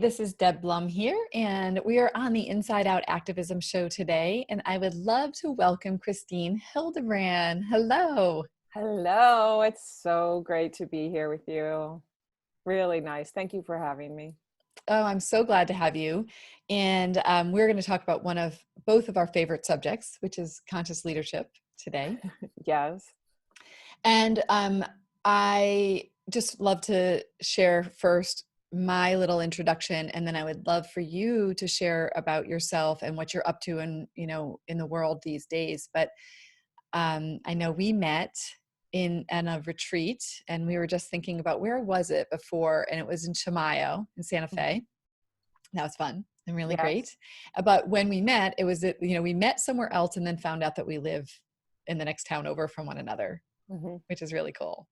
This is Deb Blum here, and we are on the Inside Out Activism show today, and I would love to welcome Christine Hildebrand. Hello. Hello, it's so great to be here with you. Really nice. Thank you for having me. Oh, I'm so glad to have you. And we're going to talk about both of our favorite subjects, which is conscious leadership today. Yes. And I just love to share first my little introduction, and then I would love for you to share about yourself and what you're up to in the world these days. But I know we met in a retreat, and we were just thinking about where was it before, and it was in Chimayo in Santa Fe. That was fun and really Yes. great. But when we met, we met somewhere else and then found out that we live in the next town over from one another, which is really cool.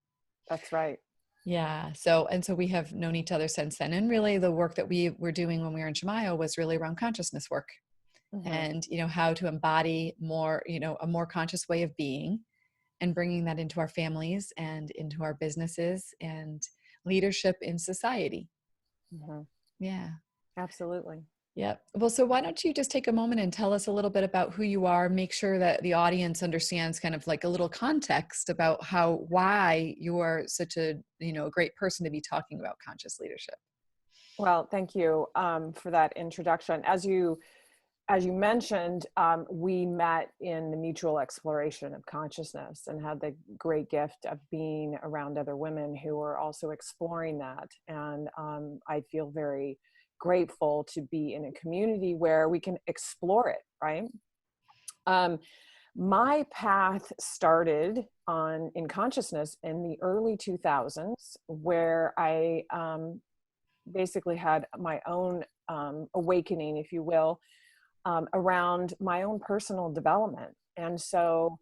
That's right. Yeah. So we have known each other since then. And really the work that we were doing when we were in Chimayo was really around consciousness work and, how to embody more, a more conscious way of being and bringing that into our families and into our businesses and leadership in society. Yeah. Absolutely. Yep. Well, so why don't you just take a moment and tell us a little bit about who you are, make sure that the audience understands kind of like a little context about why you are such a great person to be talking about conscious leadership. Well, thank you for that introduction. As you mentioned, we met in the mutual exploration of consciousness and had the great gift of being around other women who were also exploring that. And I feel very grateful to be in a community where we can explore it, right? My path started in consciousness in the early 2000s, where I basically had my own awakening, if you will, around my own personal development. And so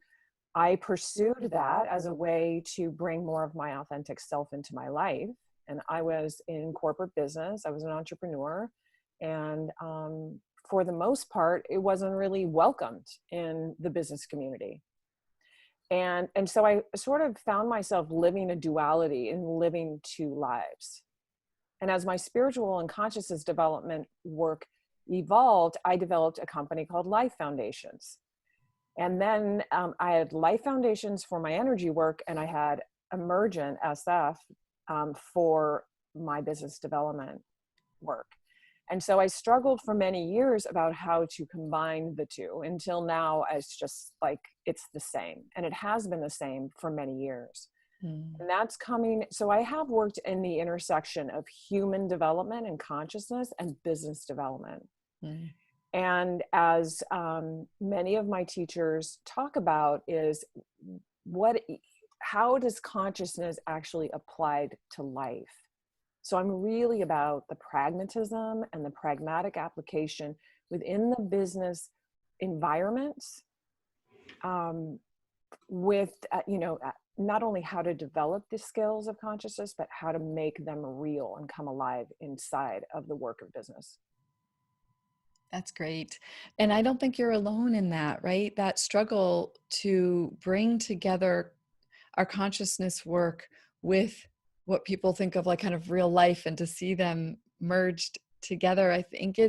I pursued that as a way to bring more of my authentic self into my life. And I was in corporate business. I was an entrepreneur. And for the most part, it wasn't really welcomed in the business community. And so I sort of found myself living a duality and living two lives. And as my spiritual and consciousness development work evolved, I developed a company called Life Foundations. And then I had Life Foundations for my energy work, and I had Emergent SF for my business development work. And so I struggled for many years about how to combine the two until now it's just like it's the same. And it has been the same for many years. And that's coming. So I have worked in the intersection of human development and consciousness and business development. And as many of my teachers talk about is how does consciousness actually apply to life? So I'm really about the pragmatism and the pragmatic application within the business environments with, not only how to develop the skills of consciousness, but how to make them real and come alive inside of the work of business. That's great. And I don't think you're alone in that, right? That struggle to bring together our consciousness work with what people think of like kind of real life and to see them merged together. I think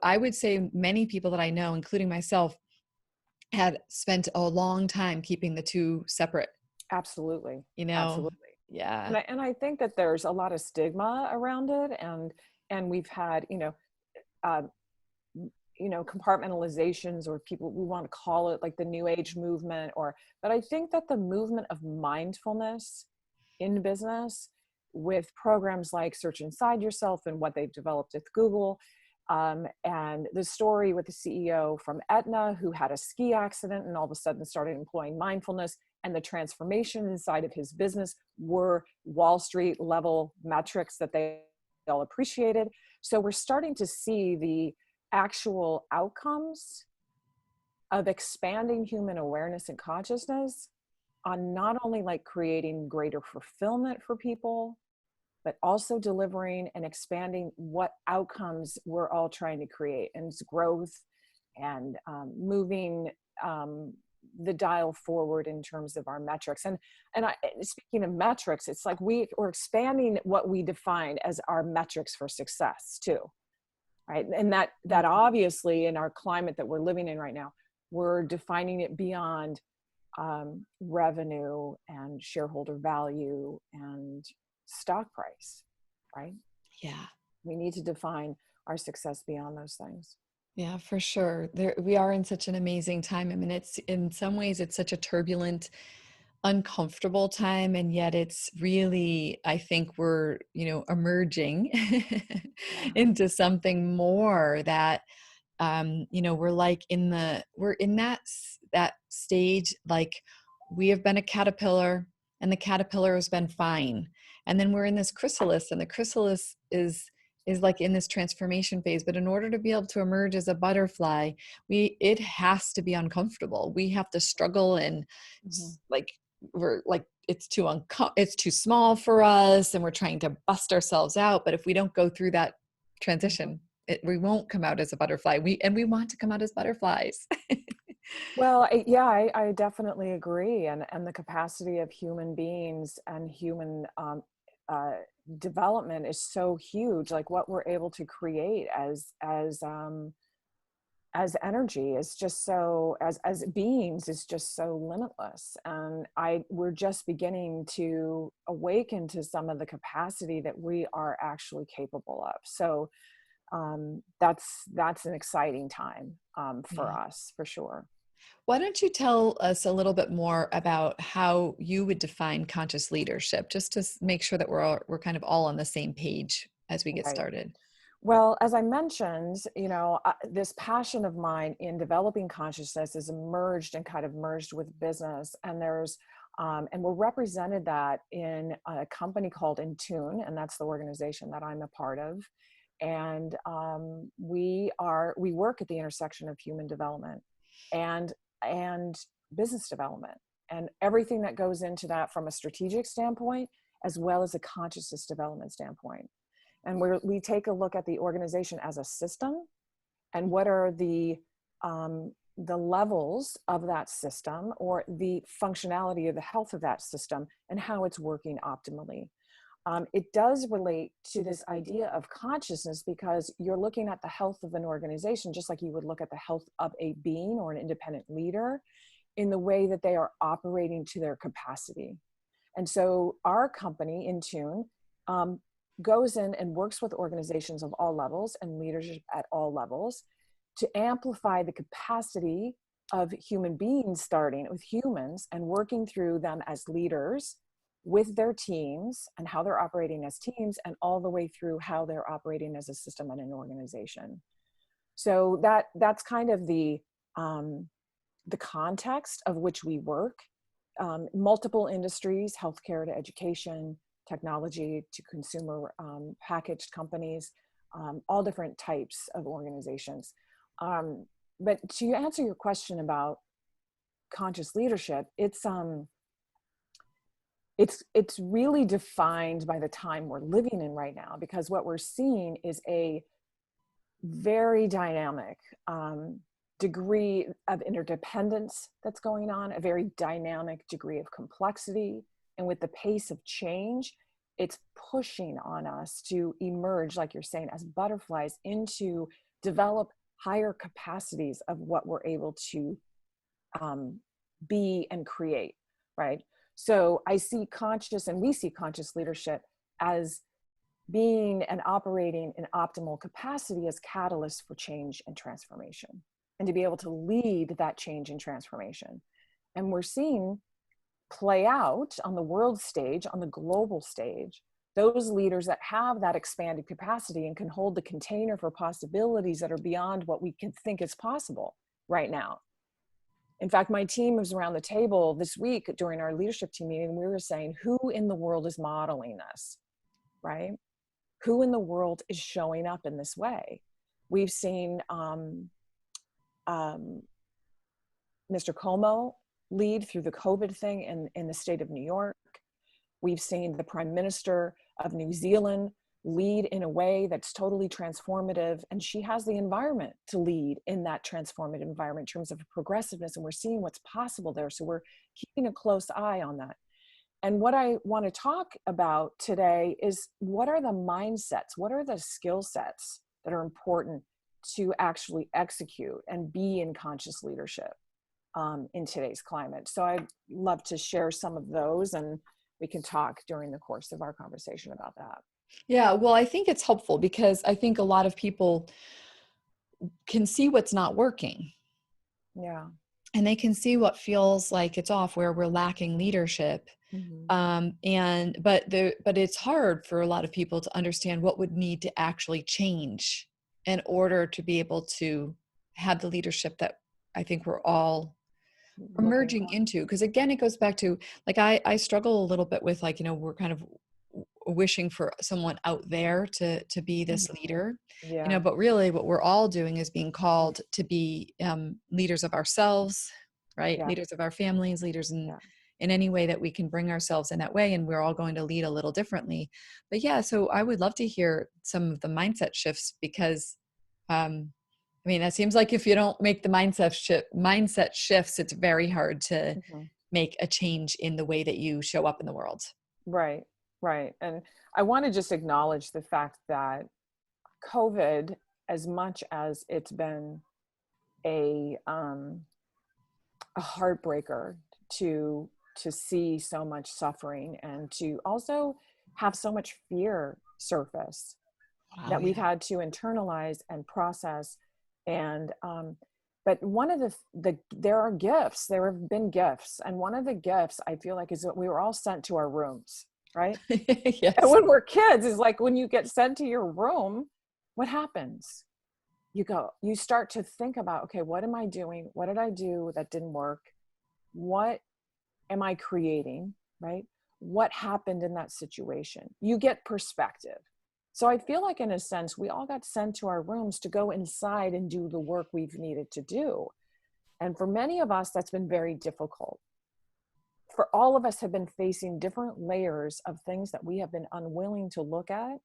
I would say many people that I know, including myself, had spent a long time keeping the two separate. Absolutely. Absolutely. Yeah. And I think that there's a lot of stigma around it. And we've had, compartmentalizations, or people, we want to call it like the new age movement, but I think that the movement of mindfulness in business with programs like Search Inside Yourself and what they've developed with Google, and the story with the CEO from Aetna who had a ski accident and all of a sudden started employing mindfulness, and the transformation inside of his business were Wall Street level metrics that they all appreciated. So we're starting to see the actual outcomes of expanding human awareness and consciousness on not only like creating greater fulfillment for people, but also delivering and expanding what outcomes we're all trying to create, and it's growth and moving the dial forward in terms of our metrics. And speaking of metrics, it's like we're expanding what we define as our metrics for success too, right? And that obviously in our climate that we're living in right now, we're defining it beyond revenue and shareholder value and stock price, right? Yeah. We need to define our success beyond those things. Yeah, for sure. There, we are in such an amazing time. I mean, it's in some ways it's such a turbulent, uncomfortable time, and yet it's really, I think we're, emerging Yeah. into something more that we're in that stage, like we have been a caterpillar and the caterpillar has been fine, and then we're in this chrysalis, and the chrysalis is like in this transformation phase. But in order to be able to emerge as a butterfly, it has to be uncomfortable. We have to struggle, and Mm-hmm. like we're like it's too small for us, and we're trying to bust ourselves out. But if we don't go through that Mm-hmm. transition, we won't come out as a butterfly. We want to come out as butterflies. Well, yeah, I definitely agree. And the capacity of human beings and human uh, development is so huge. Like what we're able to create as energy is just so, as beings is just so limitless. And we're just beginning to awaken to some of the capacity that we are actually capable of. So that's an exciting time for Yeah. us, for sure. Why don't you tell us a little bit more about how you would define conscious leadership, just to make sure that we're kind of all on the same page as we get Right. started? Well, as I mentioned, this passion of mine in developing consciousness is emerged and kind of merged with business. And and we're represented that in a company called In Tune, and that's the organization that I'm a part of. And we work at the intersection of human development and and business development, and everything that goes into that from a strategic standpoint, as well as a consciousness development standpoint. And we take a look at the organization as a system, and what are the levels of that system, or the functionality of the health of that system, and how it's working optimally. It does relate to this idea of consciousness, because you're looking at the health of an organization just like you would look at the health of a being or an independent leader, in the way that they are operating to their capacity. And so our company, In Tune, goes in and works with organizations of all levels and leadership at all levels to amplify the capacity of human beings, starting with humans and working through them as leaders with their teams and how they're operating as teams, and all the way through how they're operating as a system and an organization. So that's kind of the context of which we work. Multiple industries, healthcare to education, technology to consumer packaged companies, all different types of organizations. But to answer your question about conscious leadership, it's really defined by the time we're living in right now, because what we're seeing is a very dynamic degree of interdependence that's going on, a very dynamic degree of complexity. And with the pace of change, it's pushing on us to emerge, like you're saying, as butterflies, into develop higher capacities of what we're able to be and create, right? So I see conscious, and we see conscious leadership as being and operating in optimal capacity as catalysts for change and transformation, and to be able to lead that change and transformation. And we're seeing play out on the world stage, on the global stage, those leaders that have that expanded capacity and can hold the container for possibilities that are beyond what we can think is possible right now. In fact, my team was around the table this week during our leadership team meeting. We were saying, who in the world is modeling this, right? Who in the world is showing up in this way? We've seen Mr. Cuomo lead through the COVID thing in the state of New York. We've seen the Prime Minister of New Zealand lead in a way that's totally transformative. And she has the environment to lead in that transformative environment in terms of progressiveness. And we're seeing what's possible there. So we're keeping a close eye on that. And what I want to talk about today is, what are the mindsets? What are the skill sets that are important to actually execute and be in conscious leadership in today's climate? So I'd love to share some of those, and we can talk during the course of our conversation about that. Yeah, well, I think it's helpful because I think a lot of people can see what's not working, Yeah. and they can see what feels like it's off, where we're lacking leadership. Mm-hmm. But it's hard for a lot of people to understand what would need to actually change in order to be able to have the leadership that I think we're all Looking emerging for. into. Because again, it goes back to, like, I struggle a little bit with, like, we're kind of wishing for someone out there to be this Mm-hmm. leader, Yeah. but really what we're all doing is being called to be leaders of ourselves, right? Yeah. Leaders of our families, leaders Yeah. in any way that we can bring ourselves in that way, and we're all going to lead a little differently. But yeah, so I would love to hear some of the mindset shifts, because I mean, that seems like if you don't make the mindset shifts, it's very hard to Mm-hmm. make a change in the way that you show up in the world. Right. Right. And I want to just acknowledge the fact that COVID, as much as it's been a um, a heartbreaker to see so much suffering, and to also have so much fear surface Wow, that we've yeah. had to internalize and process. And but one of there are gifts, there have been gifts, and one of the gifts I feel like is that we were all sent to our rooms, right? And Yes. when we're kids, is like, when you get sent to your room, what happens? You start to think about, okay, what am I doing? What did I do that didn't work? What am I creating, right? What happened in that situation? You get perspective. So I feel like, in a sense, we all got sent to our rooms to go inside and do the work we've needed to do. And for many of us, that's been very difficult. For all of us have been facing different layers of things that we have been unwilling to look at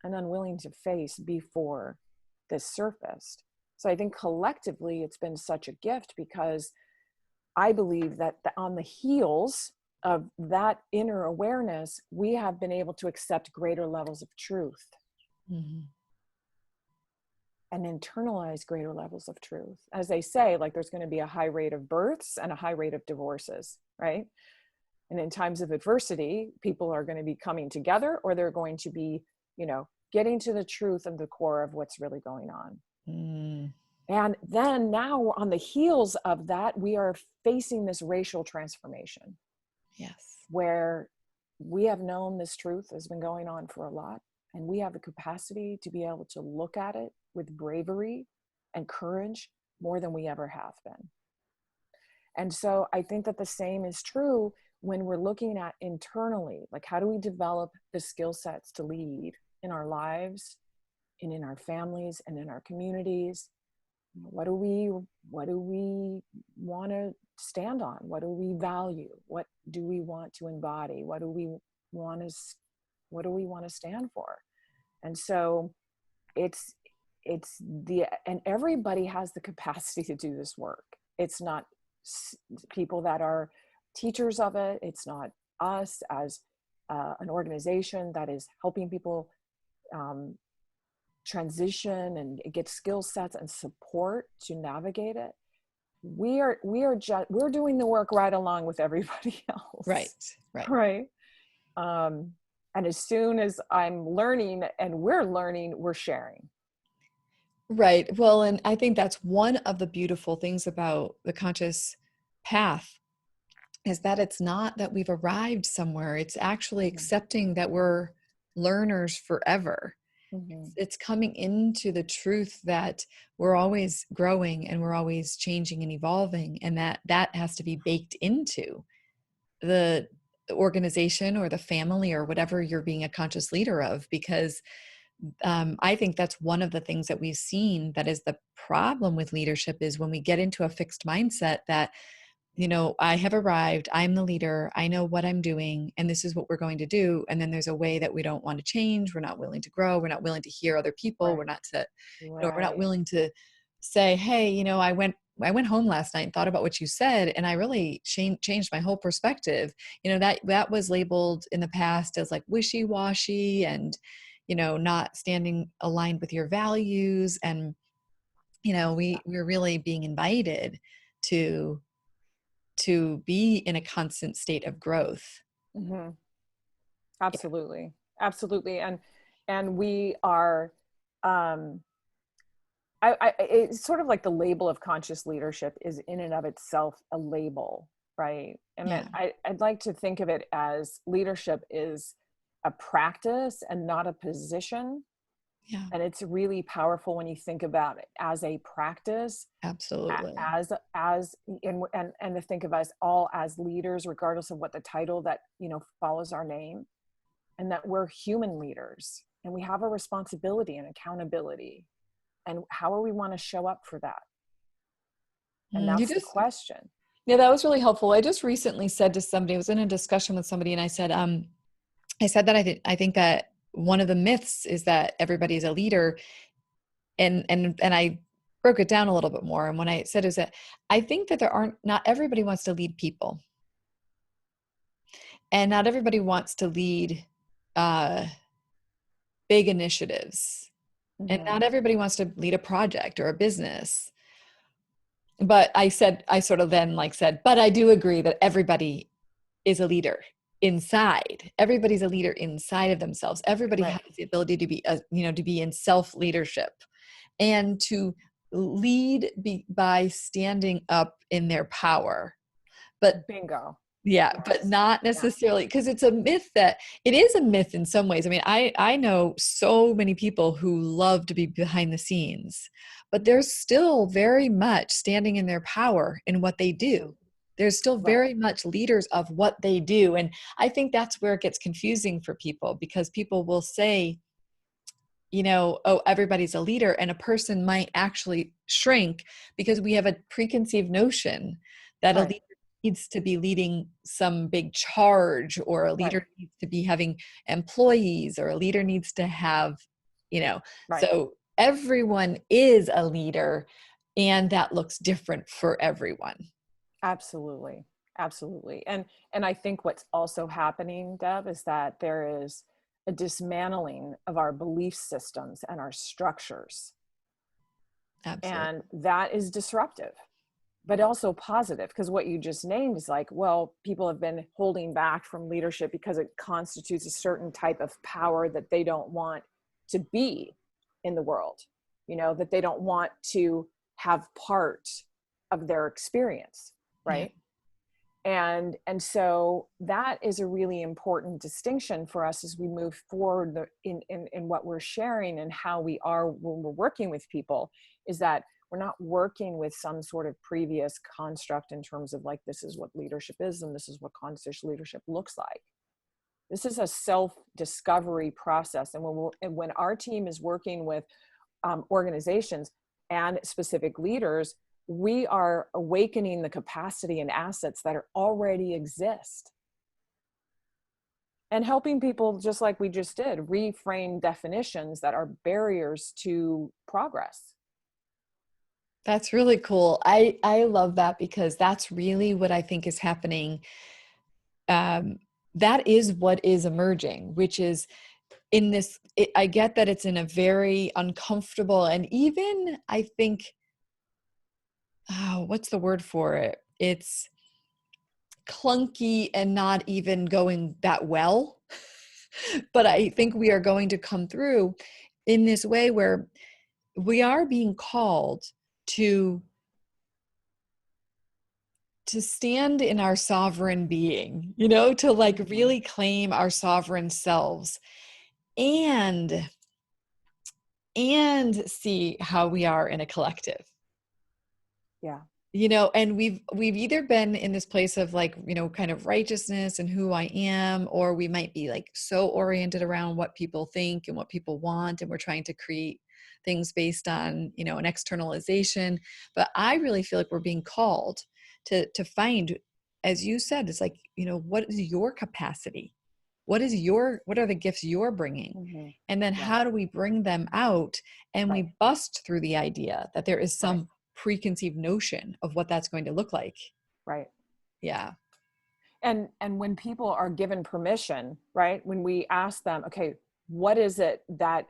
and unwilling to face before this surfaced. So I think collectively it's been such a gift, because I believe that on the heels of that inner awareness, we have been able to accept greater levels of truth Mhm. and internalize greater levels of truth. As they say, like, there's going to be a high rate of births and a high rate of divorces, right? And in times of adversity, people are going to be coming together, or they're going to be, getting to the truth and the core of what's really going on. Mm, And then now, on the heels of that, we are facing this racial transformation, yes. where we have known this truth has been going on for a lot, and we have the capacity to be able to look at it with bravery and courage more than we ever have been. And so I think that the same is true when we're looking at internally, like, how do we develop the skill sets to lead in our lives and in our families and in our communities? What do we want to stand on? What do we value? What do we want to embody? Want to what do we want to stand for? And so it's and everybody has the capacity to do this work. It's not people that are teachers of it. It's not us as an organization that is helping people um, transition and get skill sets and support to navigate it. We're doing the work right along with everybody Right. else, Right. right? um and as soon as I'm learning and we're learning, we're sharing. Right. Well, and I think that's one of the beautiful things about the conscious path, is that it's not that we've arrived somewhere. It's actually Mm-hmm. accepting that we're learners forever. Mm-hmm. It's coming into the truth that we're always growing and we're always changing and evolving, and that has to be baked into the organization or the family or whatever you're being a conscious leader of. Because I think that's one of the things that we've seen that is the problem with leadership, is when we get into a fixed mindset that I have arrived, I'm the leader, I know what I'm doing, and this is what we're going to do. And then there's a way that we don't want to change. We're not willing to grow. We're not willing to hear other people. Right. We're not Right. willing to say, hey, I went home last night and thought about what you said, and I really changed my whole perspective. That was labeled in the past as like wishy-washy and, not standing aligned with your values. And, we're really being invited to be in a constant state of growth. Hmm. Yeah. Absolutely. Absolutely. And we are, um, it's sort of like the label of conscious leadership is in and of itself a label, right? And Yeah. then I'd like to think of it as leadership is a practice and not a position. Yeah. And it's really powerful when you think about it as a practice, Absolutely. as and to think of us all as leaders, regardless of what the title that follows our name, and that we're human leaders and we have a responsibility and accountability, and how are we want to show up for that? And You that's the just question. Yeah, that was really helpful. I just recently said to somebody, I was in a discussion with somebody, and I said that I think that one of the myths is that everybody's a leader, and I broke it down a little bit more. And when I said is that I think that not everybody wants to lead people, and not everybody wants to lead uh, big initiatives, and Hmm. not everybody wants to lead a project or a business. But I sort of then like said, but I do agree that everybody is a leader inside. Everybody's a leader inside of themselves. Everybody Right. has the ability to be, to be in self leadership and to lead by standing up in their power. But Bingo. yeah, but Yes. not Yeah. necessarily, because it is a myth in some ways. I mean, I know so many people who love to be behind the scenes, but they're still very much standing in their power in what they Hmm. do. They're still Right. very much leaders of what they do. And I think that's where it gets confusing for people, because people will say, oh, everybody's a leader, and a person might actually shrink because we have a preconceived notion that a Right. leader needs to be leading some big charge, or a Right. leader needs to be having employees, or a leader needs to have, you know, Right. so everyone is a leader, and that looks different for everyone. Absolutely. Absolutely. And I think what's also happening, Deb, is that there is a dismantling of our belief systems and our structures. And Absolutely. that is disruptive, but also positive, because what you just named is like, well, people have been holding back from leadership because it constitutes a certain type of power that they don't want to be in the world, that they don't want to have part of their experience, Yeah. right? And so that is a really important distinction for us as we move forward in what we're sharing and how we are when we're working with people, is that we're not working with some sort of previous construct in terms of like, this is what leadership is and this is what conscious leadership looks like. This is a self-discovery process. And when our team is working with organizations and specific leaders, we are awakening the capacity and assets that are already exist, and helping people, just like we just did, reframe definitions that are barriers to progress. That's really cool. I love that, because that's really what I think is happening. um, that is what is emerging, which is I get that it's in a very uncomfortable, and even I think, oh, what's the word for it? It's clunky and not even going that well. But I think we are going to come through in this way where we are being called to stand in our sovereign being, to like Mm-hmm. really claim our sovereign selves, and see how we are in a collective. Yeah. And we've either been in this place of like, kind of righteousness and who I am, or we might be like so oriented around what people think and what people want, and we're trying to create things based on, an externalization. But I really feel like we're being called to find, as you said, it's like, what is your capacity? What are the gifts you're bringing? Mm-hmm. And then Yeah. how do we bring them out? And Right. we bust through the idea that there is Right. some preconceived notion of what that's going to look like. Right. Yeah. And when people are given permission, right, when we ask them, okay, what is it that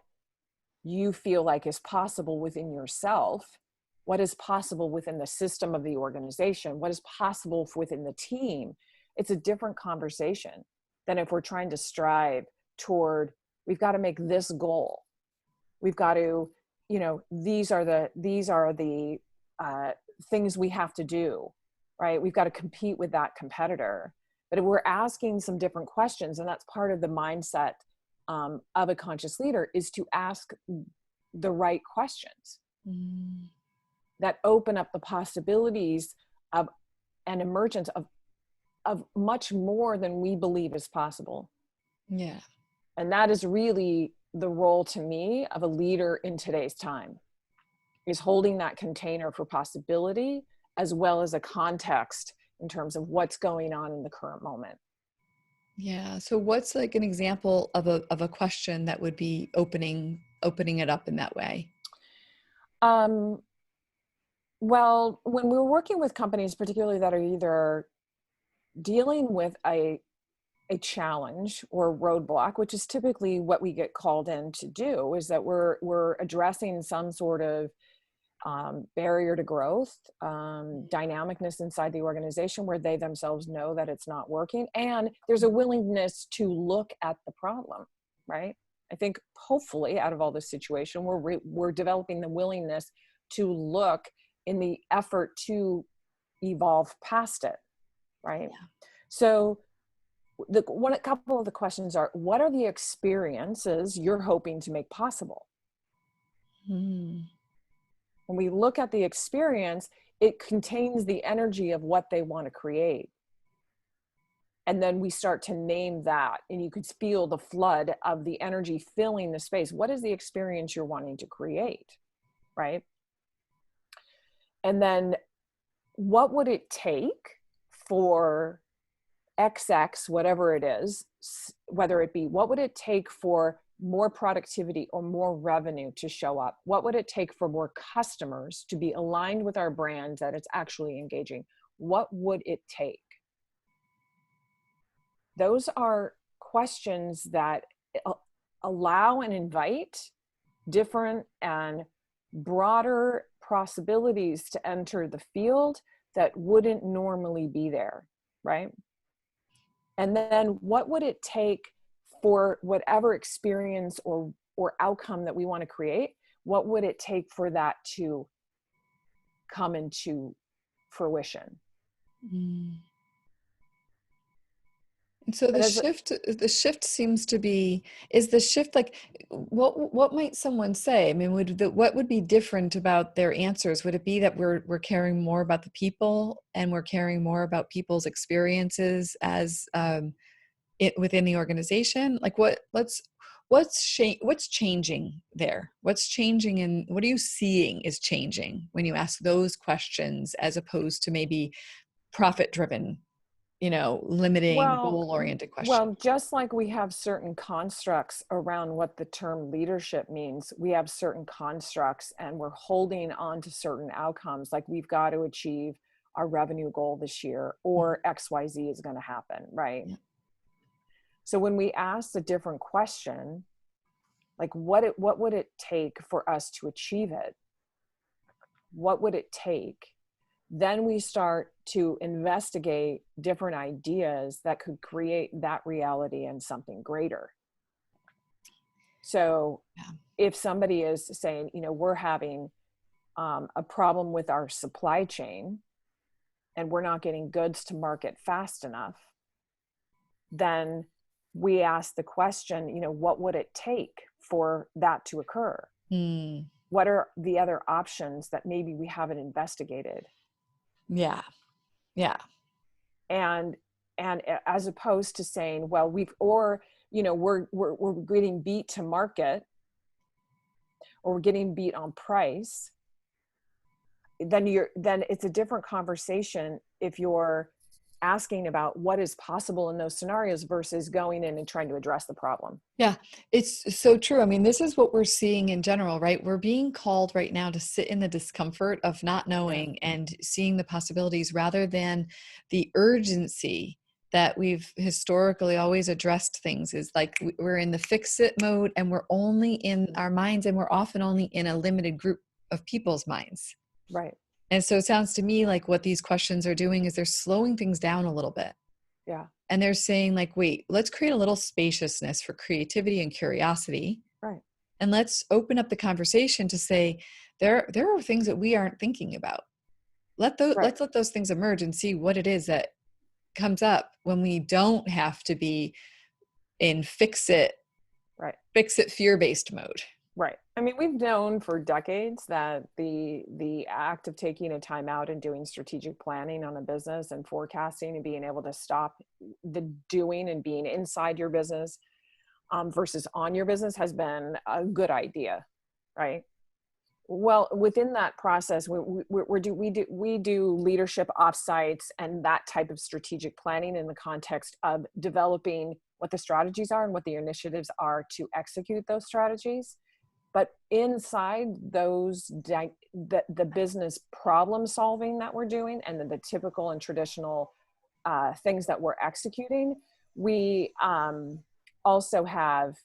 you feel like is possible within yourself, what is possible within the system of the organization, what is possible within the team, it's a different conversation than if we're trying to strive toward, we've got to make this goal, we've got to, these are the things we have to do, right? We've got to compete with that competitor. But if we're asking some different questions, and that's part of the mindset of a conscious leader, is to ask the right questions that open up the possibilities of an emergence of much more than we believe is possible. Yeah. And that is really the role, to me, of a leader in today's time, is holding that container for possibility as well as a context in terms of what's going on in the current moment. Yeah. So what's like an example of a question that would be opening it up in that way? Um, well, when we're working with companies, particularly that are either dealing with a challenge or a roadblock, which is typically what we get called in to do, is that we're addressing some sort of barrier to growth, dynamicness inside the organization where they themselves know that it's not working, and there's a willingness to look at the problem, right? I think hopefully out of all this situation, we're developing the willingness to look in the effort to evolve past it, right? Yeah. So a couple of the questions are, what are the experiences you're hoping to make possible? Mm. When we look at the experience, it contains the energy of what they want to create. And then we start to name that, and you could feel the flood of the energy filling the space. What is the experience you're wanting to create, right? And then what would it take for XX, whatever it is, whether it be, what would it take for more productivity or more revenue to show up? What would it take for more customers to be aligned with our brand, that it's actually engaging? What would it take? Those are questions that allow and invite different and broader possibilities to enter the field that wouldn't normally be there, right? And then what would it take for whatever experience or outcome that we want to create? What would it take for that to come into fruition? Mm. And so But as the shift seems to be, is the shift like, what might someone say? I mean, what would be different about their answers? Would it be that we're caring more about the people, and we're caring more about people's experiences as it within the organization? Like what's changing there? What's changing, and what are you seeing is changing when you ask those questions, as opposed to maybe profit driven, limiting well, goal oriented questions? well, just like we have certain constructs around what the term leadership means, we have certain constructs, and we're holding on to certain outcomes. Like, we've got to achieve our revenue goal this year, or XYZ is going to happen, right? Yeah. So when we ask a different question, like what would it take for us to achieve it? What would it take? Then we start to investigate different ideas that could create that reality and something greater. So Yeah. if somebody is saying, we're having a problem with our supply chain and we're not getting goods to market fast enough, then we ask the question, what would it take for that to occur? Mm. What are the other options that maybe we haven't investigated? Yeah. Yeah. And as opposed to saying, well, we're getting beat to market, or we're getting beat on price, then it's a different conversation if you're asking about what is possible in those scenarios versus going in and trying to address the problem. Yeah, it's so true. I mean, this is what we're seeing in general, right? We're being called right now to sit in the discomfort of not Yeah. knowing and seeing the possibilities rather than the urgency that we've historically always addressed things is like we're in the fix it mode and we're only in our minds and we're often only in a limited group of people's minds. Right. And so it sounds to me like what these questions are doing is they're slowing things down a little bit. Yeah. And they're saying like, wait, let's create a little spaciousness for creativity and curiosity. Right. And let's open up the conversation to say, there are things that we aren't thinking about. Right. Let's let those things emerge and see what it is that comes up when we don't have to be in Right. fear-based mode. Right. I mean, we've known for decades that the act of taking a time out and doing strategic planning on a business and forecasting and being able to stop the doing and being inside your business versus on your business has been a good idea, right? Well, within that process, we do leadership offsites and that type of strategic planning in the context of developing what the strategies are and what the initiatives are to execute those strategies. But inside those, the business problem solving that we're doing and the typical and traditional things that we're executing, we also have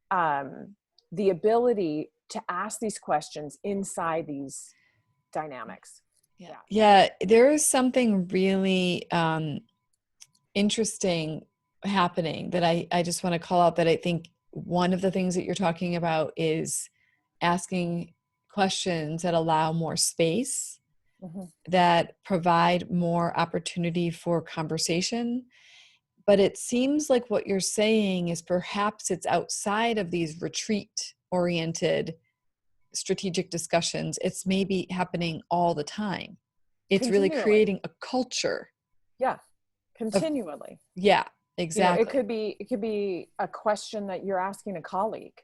the ability to ask these questions inside these dynamics. Yeah. Yeah. There is something really interesting happening that I just want to call out that I think one of the things that you're talking about is asking questions that allow more space, Mm-hmm. that provide more opportunity for conversation. But it seems like what you're saying is perhaps it's outside of these retreat oriented strategic discussions. It's maybe happening all the time. It's really Continually. creating a culture Yeah. of, Continually. yeah, You know, exactly. it could be a question that you're asking a colleague,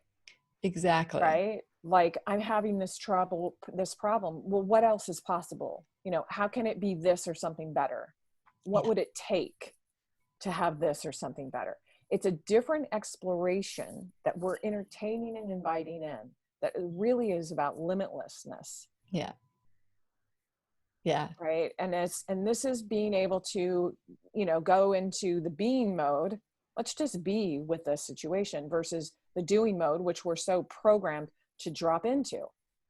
Exactly. right? Like, I'm having this problem. Well, what else is possible? You know, how can it be this or something better? What Yeah. would it take to have this or something better? It's a different exploration that we're entertaining and inviting in that really is about limitlessness. Yeah. Yeah. Right. And this is being able to, you know, go into the being mode. Let's just be with the situation versus the doing mode, which we're so programmed to drop into.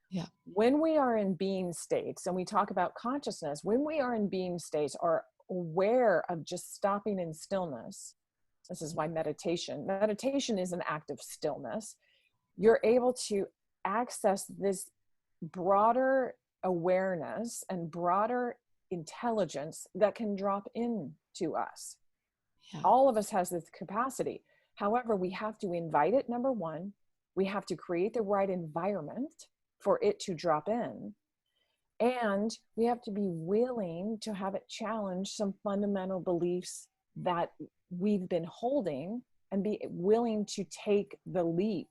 Yeah. When we are in being states, and we talk about consciousness, when we are in being states, are aware of just stopping in stillness. This is why meditation is an act of stillness. You're able to access this broader awareness and broader intelligence that can drop into us. Yeah. All of us has this capacity. However, we have to invite it. Number one, we have to create the right environment for it to drop in. And we have to be willing to have it challenge some fundamental beliefs that we've been holding and be willing to take the leap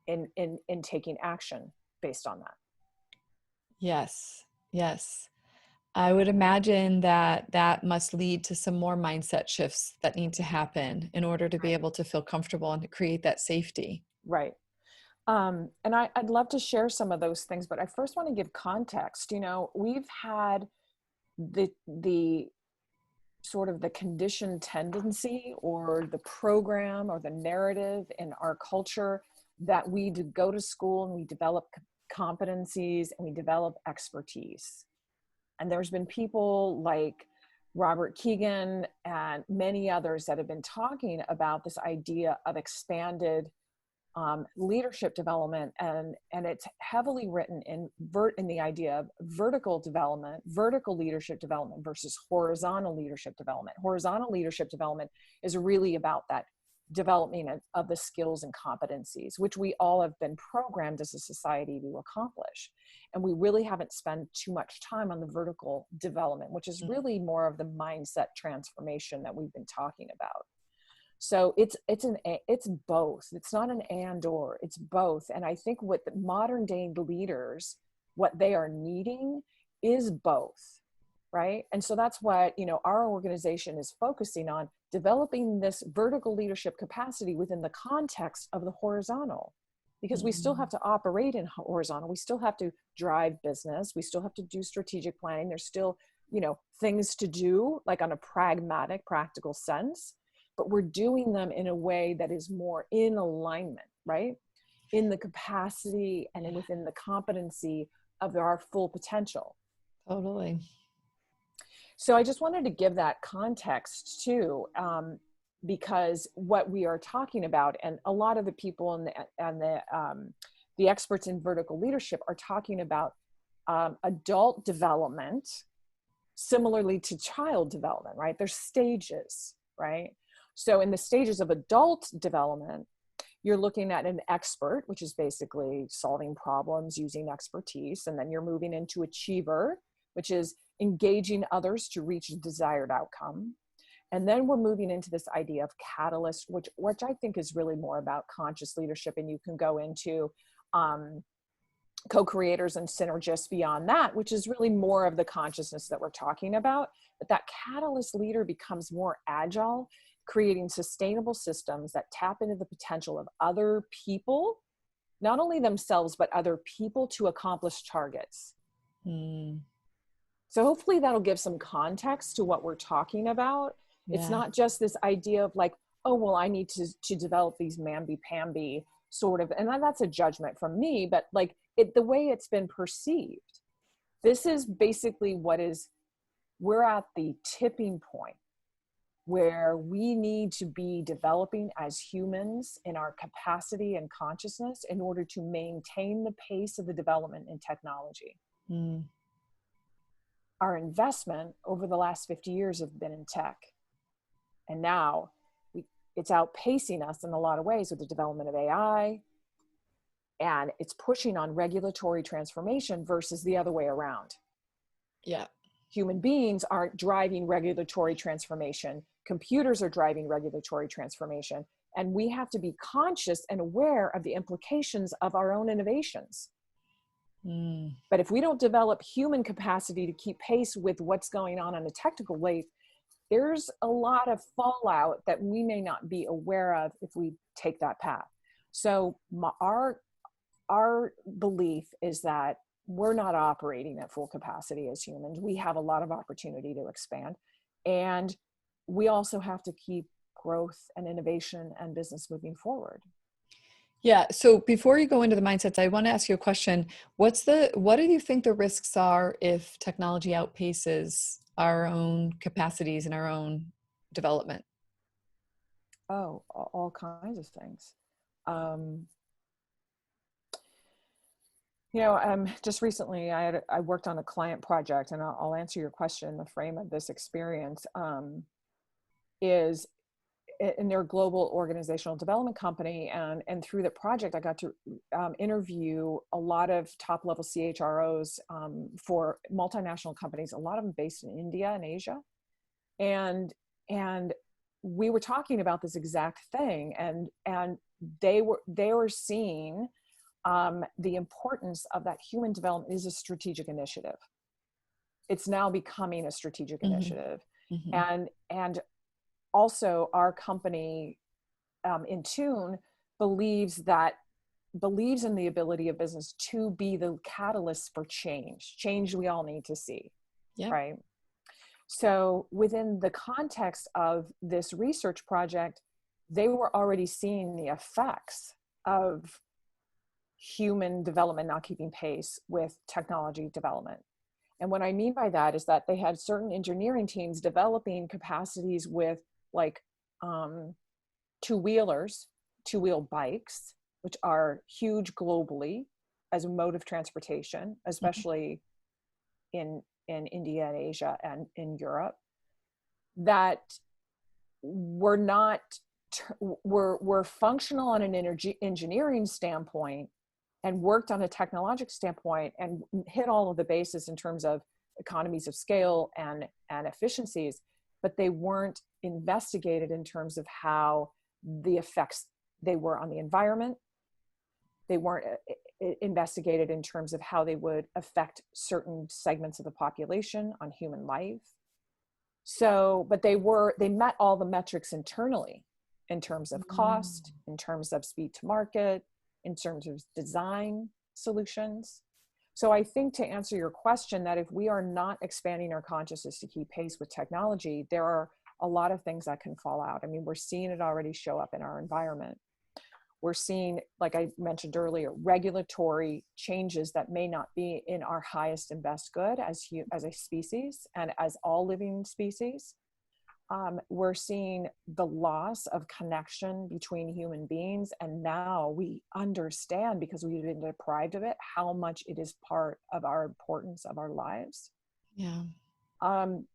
in taking action based on that. Yes. Yes. I would imagine that that must lead to some more mindset shifts that need to happen in order to be Right. able to feel comfortable and to create that safety. Right. And I'd love to share some of those things, but I first want to give context. You know, we've had the sort of the conditioned tendency or the program or the narrative in our culture that we go to school and we develop competencies and we develop expertise. And there's been people like Robert Keegan and many others that have been talking about this idea of expanded leadership development, and it's heavily written in the idea of vertical development, vertical leadership development versus horizontal leadership development. Horizontal leadership development is really about that development of the skills and competencies, which we all have been programmed as a society to accomplish. And we really haven't spent too much time on the vertical development, which is really more of the mindset transformation that we've been talking about. So it's both. It's not an and or, it's both. And I think what the modern day leaders, what they are needing is both. right? And so that's what, our organization is focusing on, developing this vertical leadership capacity within the context of the horizontal, because we still have Mm. to operate in horizontal. We still have to drive business. We still have to do strategic planning. There's still, things to do, like on a pragmatic, practical sense, but we're doing them in a way that is more in alignment, right? In the capacity and within the competency of our full potential. Totally. So I just wanted to give that context too, because what we are talking about, and a lot of the people the experts in vertical leadership are talking about adult development, similarly to child development, right? There's stages, right? So in the stages of adult development, you're looking at an expert, which is basically solving problems using expertise. And then you're moving into achiever, which is engaging others to reach a desired outcome. And then we're moving into this idea of catalyst, which I think is really more about conscious leadership. And you can go into co-creators and synergists beyond that, which is really more of the consciousness that we're talking about. But that catalyst leader becomes more agile, creating sustainable systems that tap into the potential of other people, not only themselves, but other people, to accomplish targets. Mm. So hopefully that'll give some context to what we're talking about. It's Yeah. not just this idea of like, oh, well, I need to develop these mamby-pamby sort of, and that's a judgment from me, but like the way it's been perceived. This is basically we're at the tipping point where we need to be developing as humans in our capacity and consciousness in order to maintain the pace of the development in technology. Mm. Our investment over the last 50 years have been in tech. And now it's outpacing us in a lot of ways with the development of AI. And it's pushing on regulatory transformation versus the other way around. Yeah. Human beings aren't driving regulatory transformation. Computers are driving regulatory transformation. And we have to be conscious and aware of the implications of our own innovations. Mm. But if we don't develop human capacity to keep pace with what's going on a technical level, there's a lot of fallout that we may not be aware of if we take that path. So our belief is that we're not operating at full capacity as humans. We have a lot of opportunity to expand. And we also have to keep growth and innovation and business moving forward. Yeah. So before you go into the mindsets, I want to ask you a question. What do you think the risks are if technology outpaces our own capacities and our own development? Oh, all kinds of things. Just recently I worked on a client project, and I'll answer your question in the frame of this experience. Is in their global organizational development company, and through the project I got to interview a lot of top level CHROs for multinational companies, a lot of them based in India and Asia, and we were talking about this exact thing, and they were seeing the importance of that human development is a strategic initiative. It's now becoming a strategic Mm-hmm. initiative. Mm-hmm. And also our company, in Tune, believes in the ability of business to be the catalyst for change we all need to see. Yeah. Right. So within the context of this research project, they were already seeing the effects of human development not keeping pace with technology development. And what I mean by that is that they had certain engineering teams developing capacities with like two-wheel bikes, which are huge globally as a mode of transportation, especially in India and Asia and in Europe, that were not were functional on an energy engineering standpoint and worked on a technological standpoint and hit all of the bases in terms of economies of scale and efficiencies, but they weren't investigated in terms of how the effects they were on the environment, They weren't investigated in terms of how they would affect certain segments of the population on human life. So, but they met all the metrics internally in terms of Mm. cost, in terms of speed to market, in terms of design solutions. So I think, to answer your question, that if we are not expanding our consciousness to keep pace with technology, there are a lot of things that can fall out. I mean, we're seeing it already show up in our environment. We're seeing, like I mentioned earlier, regulatory changes that may not be in our highest and best good as a species and as all living species. We're seeing the loss of connection between human beings. And now we understand, because we've been deprived of it, how much it is part of our importance of our lives. Yeah. Um,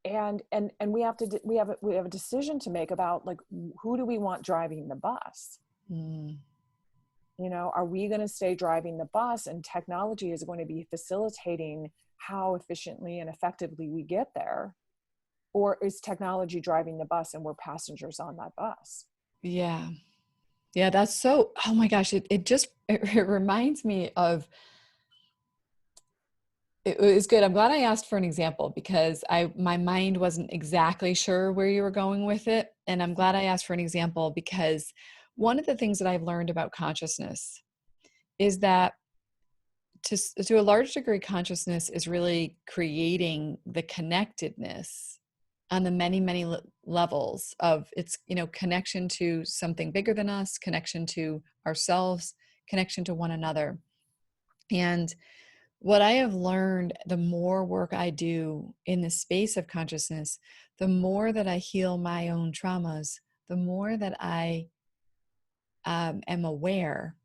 and we have a decision to make about, like, who do we want driving the bus? Mm. You know, are we going to stay driving the bus, and technology is going to be facilitating how efficiently and effectively we get there? Or is technology driving the bus and we're passengers on that bus? Yeah. Yeah, that's so, oh my gosh, it reminds me of, it was good. I'm glad I asked for an example because my mind wasn't exactly sure where you were going with it. And I'm glad I asked for an example because one of the things that I've learned about consciousness is that to a large degree, consciousness is really creating the connectedness on the many, many levels of its, connection to something bigger than us, connection to ourselves, connection to one another. And what I have learned, the more work I do in the space of consciousness, the more that I heal my own traumas, the more that I am aware.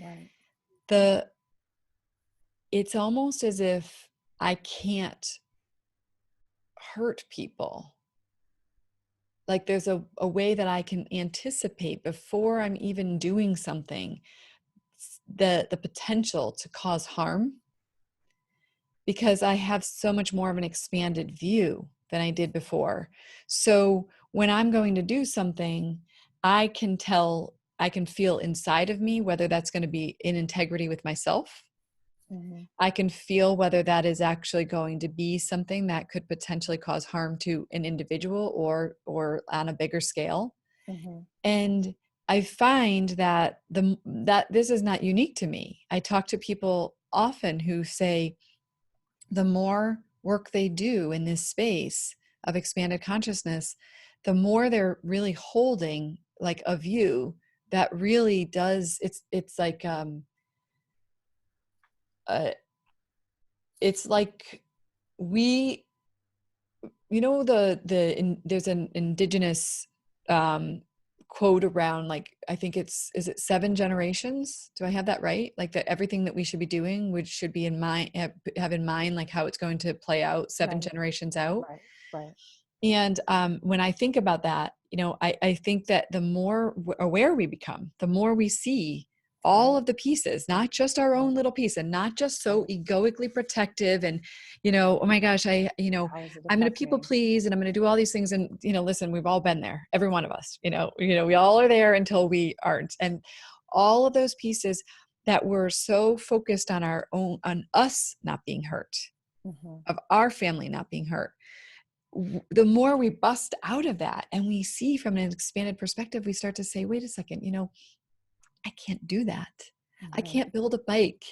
Right. The It's almost as if I can't hurt people. Like there's a way that I can anticipate before I'm even doing something, the potential to cause harm, because I have so much more of an expanded view than I did before. So when I'm going to do something, I can feel inside of me whether that's going to be in integrity with myself. Mm-hmm. I can feel whether that is actually going to be something that could potentially cause harm to an individual or on a bigger scale. Mm-hmm. And I find that that this is not unique to me. I talk to people often who say the more work they do in this space of expanded consciousness, the more they're really holding like a view that really does, it's like uh, it's like we, there's an indigenous um quote around, like, I think is it 7 generations, do I have that right? Like that everything that we should be doing, which should be in mind, have in mind like how it's going to play out seven Right. generations out. Right. Right. And when I think about that, I think that the more aware we become, the more we see all Right. of the pieces, not just our Right. own little piece, and not just so Right. egoically protective and, oh my gosh, How does it I'm going to affect people me? please and I'm going to do all these things. And, listen, we've all been there, every one of us, we all are there until we aren't. And all of those pieces that we're so focused on on us not being hurt, Mm-hmm. of our family not being hurt, the more we bust out of that and we see from an expanded perspective, we start to say, wait a second, I can't do that. I Mm-hmm. can't build a bike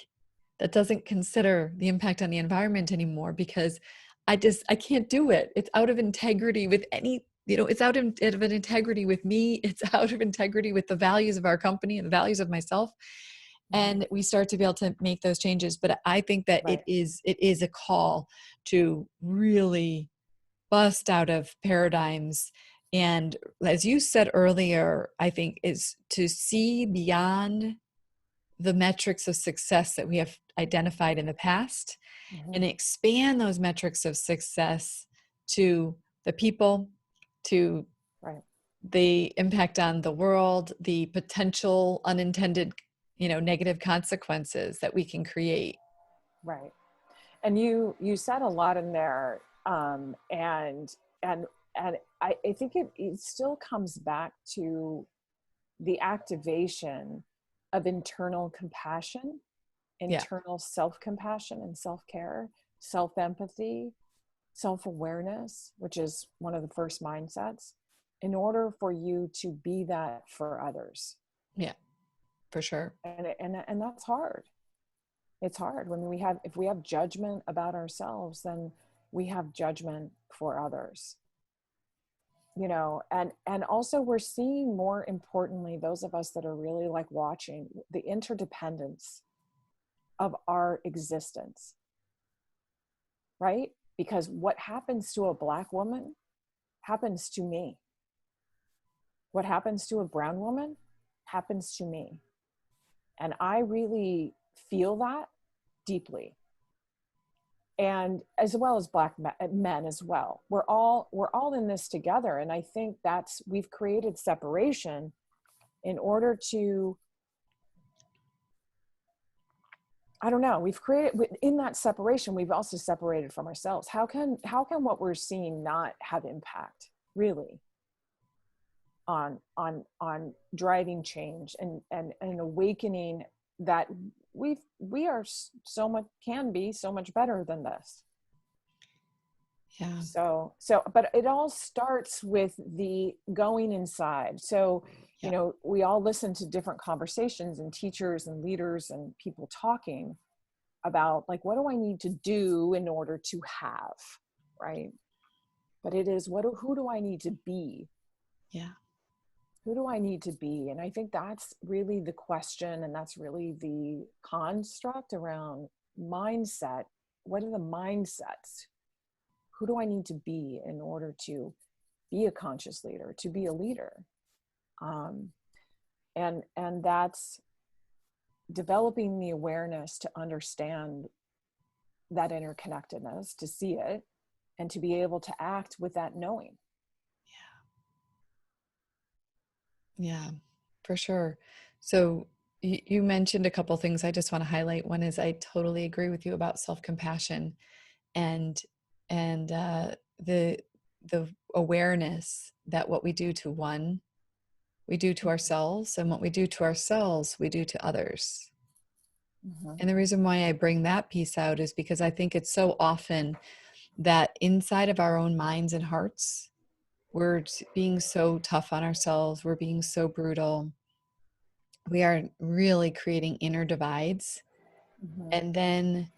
that doesn't consider the impact on the environment anymore because I can't do it. It's out of integrity with it's out of an integrity with me. It's out of integrity with the values of our company and the values of myself. Mm-hmm. And we start to be able to make those changes. But I think that Right. it is a call to really bust out of paradigms. And as you said earlier, I think is to see beyond the metrics of success that we have identified in the past Mm-hmm. and expand those metrics of success to the people, to Right. the impact on the world, the potential unintended, negative consequences that we can create. Right. And you said a lot in there, and I think it still comes back to the activation of internal compassion, Yeah. internal self-compassion and self-care, self-empathy, self-awareness, which is one of the first mindsets, in order for you to be that for others. Yeah, for sure. And that's hard. It's hard when if we have judgment about ourselves, then we have judgment for others, and also we're seeing, more importantly, those of us that are really like watching the interdependence of our existence, right? Because what happens to a Black woman happens to me. What happens to a brown woman happens to me. And I really feel that deeply. And as well as Black men as well. We're all in this together. And I think we've created separation in order to, I don't know, we've created, in that separation, we've also separated from ourselves. How can what we're seeing not have impact, really, on driving change and awakening that we are so much, can be so much better than this. Yeah. So but it all starts with the going inside. So Yeah. we all listen to different conversations and teachers and leaders and people talking about, like, what do I need to do in order to have, right? But it is, who do I need to be? Yeah. Who do I need to be? And I think that's really the question, and that's really the construct around mindset. What are the mindsets? Who do I need to be in order to be a conscious leader, to be a leader? And that's developing the awareness to understand that interconnectedness, to see it, and to be able to act with that knowing. Yeah, for sure. So you mentioned a couple things I just want to highlight. One is I totally agree with you about self-compassion and the awareness that what we do to one, we do to ourselves, and what we do to ourselves, we do to others. Mm-hmm. And the reason why I bring that piece out is because I think it's so often that inside of our own minds and hearts, we're being so tough on ourselves, we're being so brutal. We are really creating inner divides. Mm-hmm. And then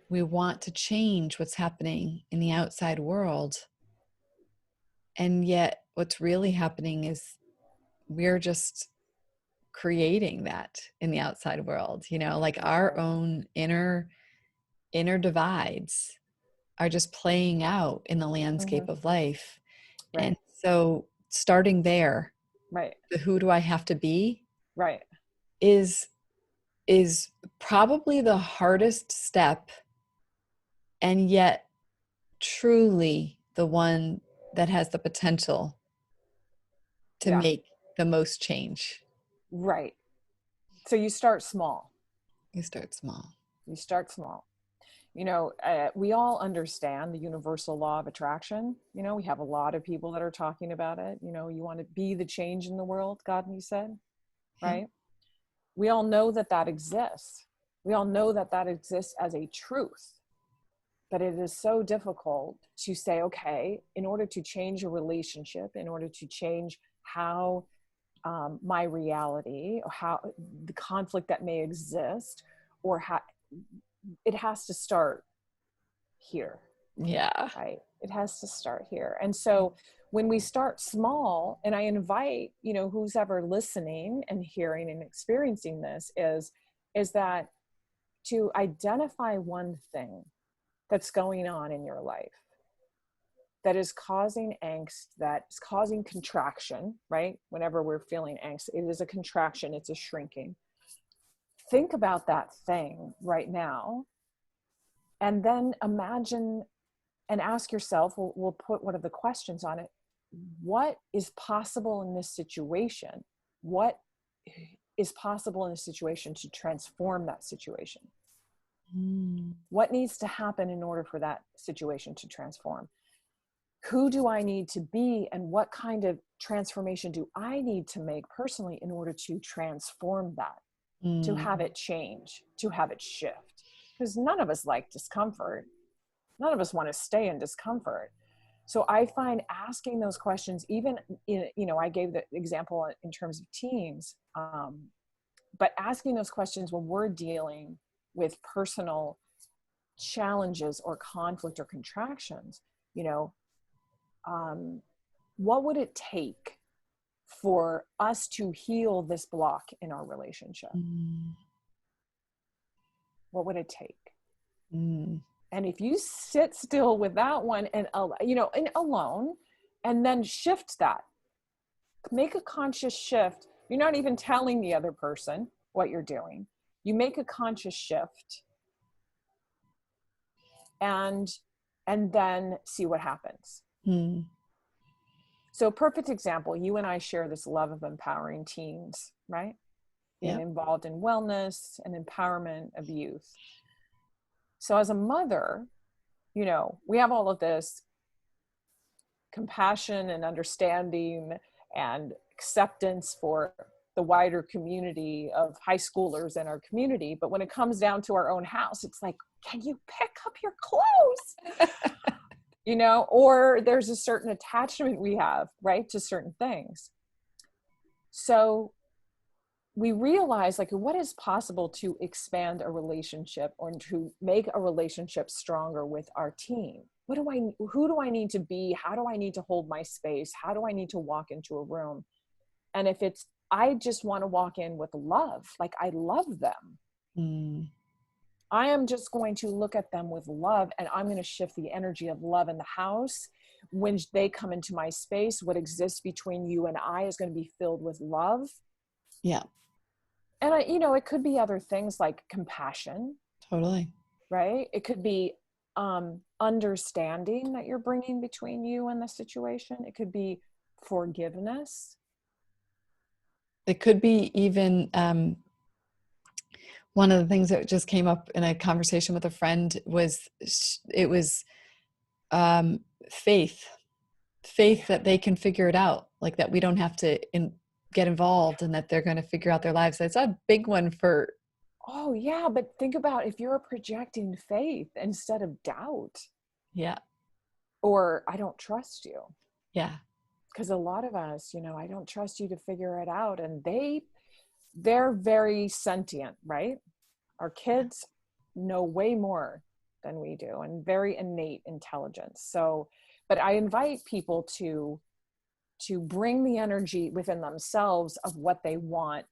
we want to change what's happening in the outside world. And yet, what's really happening is we're just creating that in the outside world, like That's our right. own inner divides are just playing out in the Mm-hmm. landscape of life. And Right. so starting there, Right. the who do I have to be Right. is is probably the hardest step, and yet truly the one that has the potential to Yeah. make the most change. Right. So you start small. You start small. You start small. We all understand the universal law of attraction. We have a lot of people that are talking about it. You want to be the change in the world, God, you said, Yeah. right? We all know that exists. We all know that exists as a truth. But it is so difficult to say, okay, in order to change a relationship, in order to change how my reality, or how the conflict that may exist, or how it has to start here, Yeah. right? It has to start here. And so when we start small, and I invite, who's ever listening and hearing and experiencing this, is that to identify one thing that's going on in your life that is causing angst, that is causing contraction, right? Whenever we're feeling angst, it is a contraction, it's a shrinking. Think about that thing right now, and then imagine and ask yourself, we'll put one of the questions on it. What is possible in this situation? What is possible in this situation to transform that situation? Mm. What needs to happen in order for that situation to transform? Who do I need to be, and what kind of transformation do I need to make personally in order to transform that? to have Mm. it change, to have it shift. Because none of us like discomfort. None of us want to stay in discomfort. So I find asking those questions, even in, I gave the example in terms of teams, but asking those questions when we're dealing with personal challenges or conflict or contractions, you know, what would it take for us to heal this block in our relationship? Mm. What would it take? Mm. And if you sit still with that one and, and alone, and then shift that, make a conscious shift. You're not even telling the other person what you're doing. You make a conscious shift and then see what happens. Mm. So perfect example, you and I share this love of empowering teens, right? Being Yep. involved in wellness and empowerment of youth. So as a mother, we have all of this compassion and understanding and acceptance for the wider community of high schoolers in our community. But when it comes down to our own house, it's like, can you pick up your clothes? Or there's a certain attachment we have, right, to certain things. So we realize, like, what is possible to expand a relationship or to make a relationship stronger with our team? Who do I need to be? How do I need to hold my space? How do I need to walk into a room? And if it's, I just want to walk in with love, like I love them, Mm. I am just going to look at them with love, and I'm going to shift the energy of love in the house. When they come into my space, what exists between you and I is going to be filled with love. Yeah, And it could be other things like compassion, totally. right? It could be understanding that you're bringing between you and the situation. It could be forgiveness. It could be even one of the things that just came up in a conversation with a friend was it was faith, faith that they can figure it out, like that we don't have to get involved and that they're going to figure out their lives. That's a big one for. Oh yeah, but think about if you're projecting faith instead of doubt, Yeah, or I don't trust you. yeah, Because a lot of us, I don't trust you to figure it out. And they're very sentient, right? Our kids know way more than we do and very innate intelligence. So, but I invite people to bring the energy within themselves of what they want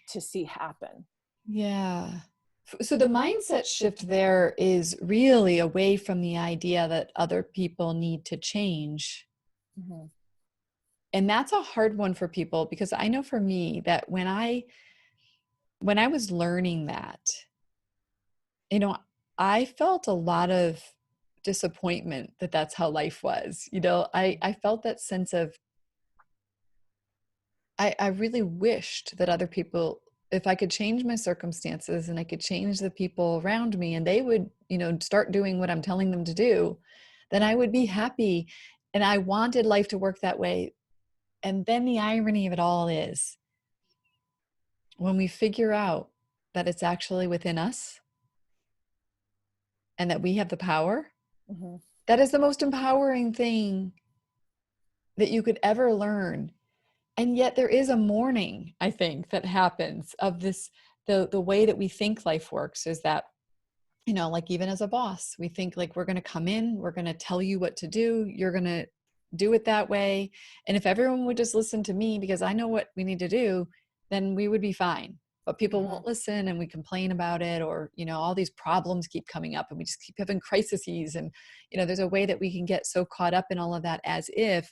to see happen. yeah. So the mindset shift there is really away from the idea that other people need to change. Mm-hmm. And that's a hard one for people, because I know for me that when I was learning that, you know, I felt a lot of disappointment that that's how life was. I felt that sense of, I really wished that other people, if I could change my circumstances and I could change the people around me and they would, start doing what I'm telling them to do, then I would be happy. And I wanted life to work that way. And then the irony of it all is when we figure out that it's actually within us and that we have the power, Mm-hmm. that is the most empowering thing that you could ever learn. And yet there is a mourning, I think, that happens of this. The way that we think life works is that, like even as a boss, we think like we're going to come in, we're going to tell you what to do, you're going to do it that way. And if everyone would just listen to me because I know what we need to do, then we would be fine. But people Mm-hmm. won't listen and we complain about it, or, all these problems keep coming up and we just keep having crises. And, there's a way that we can get so caught up in all of that as if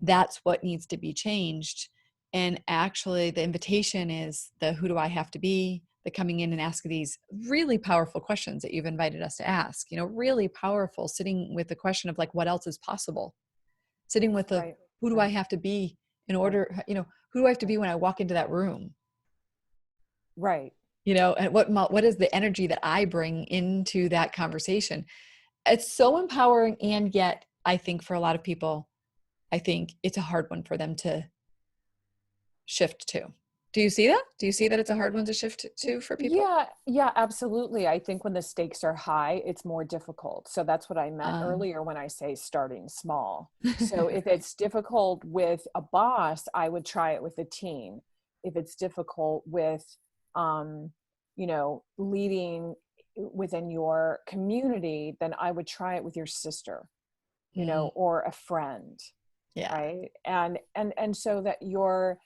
that's what needs to be changed. And actually the invitation is the who do I have to be, the coming in and asking these really powerful questions that you've invited us to ask, really powerful, sitting with the question of like, what else is possible? Sitting with the Right. who do I Right. have to be in Right. order, who do I have to be when I walk into that room? Right. And what is the energy that I bring into that conversation? It's so empowering. And yet I think for a lot of people, I think it's a hard one for them to shift to. Do you see that? Do you see that it's a hard one to shift to for people? Yeah, yeah, absolutely. I think when the stakes are high, it's more difficult. So that's what I meant Um, earlier when I say starting small. So if it's difficult with a boss, I would try it with a team. If it's difficult with, um, leading within your community, then I would try it with your sister, mm, or a friend, yeah. right? And so that you're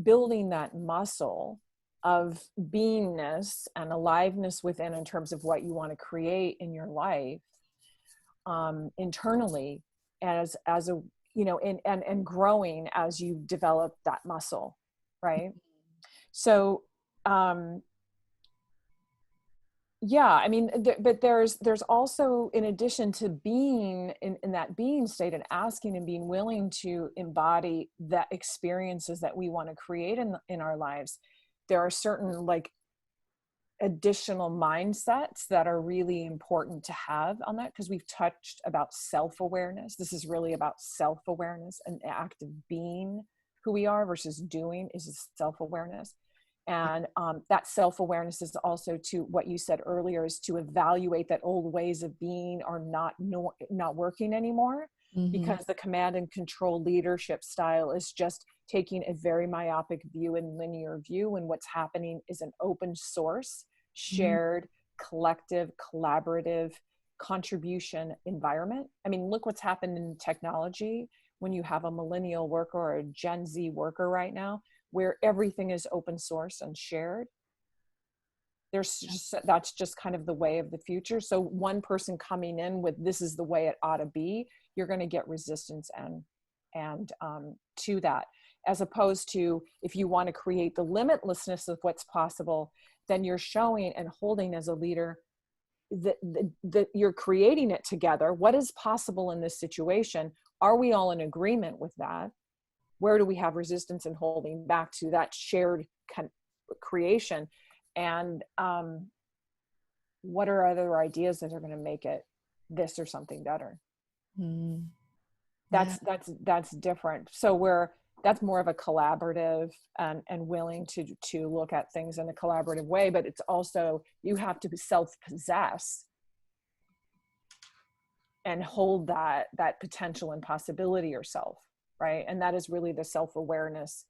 building that muscle of beingness and aliveness within, in terms of what you want to create in your life, internally, as a, and growing as you develop that muscle, right? So, um yeah, I mean, but there's also, in addition to being in that being state and asking and being willing to embody the experiences that we want to create in our lives, there are certain, like, additional mindsets that are really important to have on that, because we've touched about self-awareness. This is really about self-awareness, an act of being who we are versus doing is self-awareness. And that self-awareness is also, to what you said earlier, is to evaluate that old ways of being are not working anymore, Mm-hmm. because the command and control leadership style is just taking a very myopic view and linear view, when what's happening is an open source, Mm-hmm. shared, collective, collaborative contribution environment. I mean, look what's happened in technology when you have a millennial worker or a Gen Z worker right now, where everything is open source and shared. That's just kind of the way of the future. So one person coming in with, this is the way it ought to be, you're going to get resistance and to that, as opposed to, if you want to create the limitlessness of what's possible, then you're showing and holding as a leader that you're creating it together. What is possible in this situation? Are we all in agreement with that? Where do we have resistance and holding back to that shared creation? And what are other ideas that are going to make it this or something better? Mm, yeah. That's different. So that's more of a collaborative, and willing to look at things in a collaborative way. But it's also, you have to self-possess and hold that potential and possibility yourself, right? And that is really the self-awareness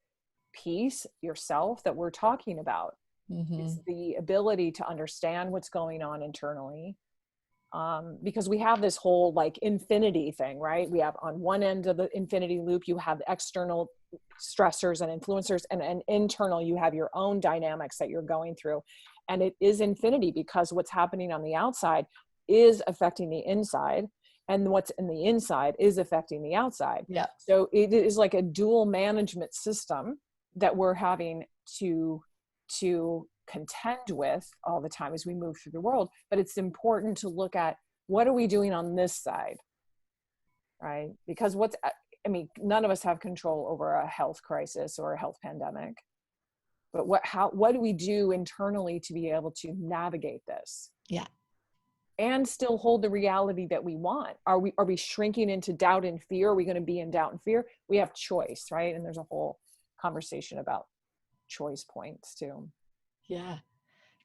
piece yourself that we're talking about. Mm-hmm. It's the ability to understand what's going on internally, because we have this whole, like, infinity thing, right? We have, on one end of the infinity loop, you have external stressors and influencers, and internal, you have your own dynamics that you're going through. And it is infinity, because what's happening on the outside is affecting the inside, and what's in the inside is affecting the outside. Yeah. So it is like a dual management system that we're having to contend with all the time as we move through the world. But it's important to look at, what are we doing on this side, right? Because I mean, none of us have control over a health crisis or a health pandemic, but what do we do internally to be able to navigate this Yeah. and still hold the reality that we want? Are we shrinking into doubt and fear? Are we going to be in doubt and fear? We have choice, right? And there's a whole conversation about choice points too. Yeah.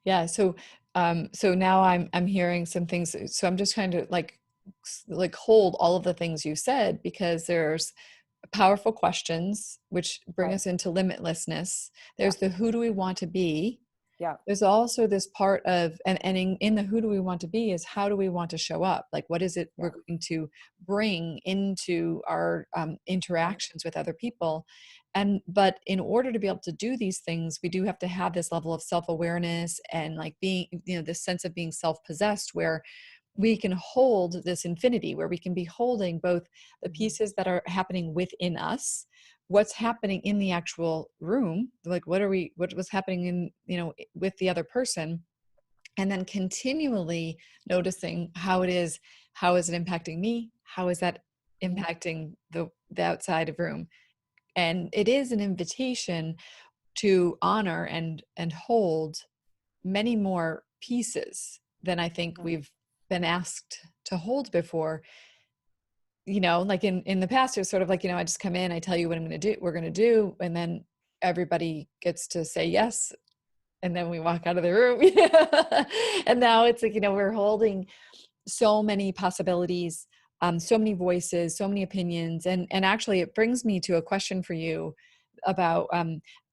Yeah. So now I'm hearing some things. So I'm just trying to like hold all of the things you said, because there's powerful questions which bring Right. us into limitlessness. Yeah. There's the who do we want to be? Yeah. There's also this part of, and in the who do we want to be is how do we want to show up? Like, what is it we're Yeah. going to bring into our Right. interactions with other people? But in order to be able to do these things, we do have to have this level of self-awareness and like being, this sense of being self-possessed, where we can hold this infinity, where we can be holding both the Mm-hmm. pieces that are happening within us, what's happening in the actual room, like what was happening in, with the other person, and then continually noticing how is it impacting me, how is that Mm-hmm. impacting the outside of room. And it is an invitation to honor and hold many more pieces than I think Mm-hmm. we've been asked to hold before. Like in the past, it was sort of like, I just come in, I tell you what I'm going to do, we're going to do. And then everybody gets to say yes, and then we walk out of the room. And now it's like, we're holding so many possibilities, so many voices, so many opinions. And actually it brings me to a question for you about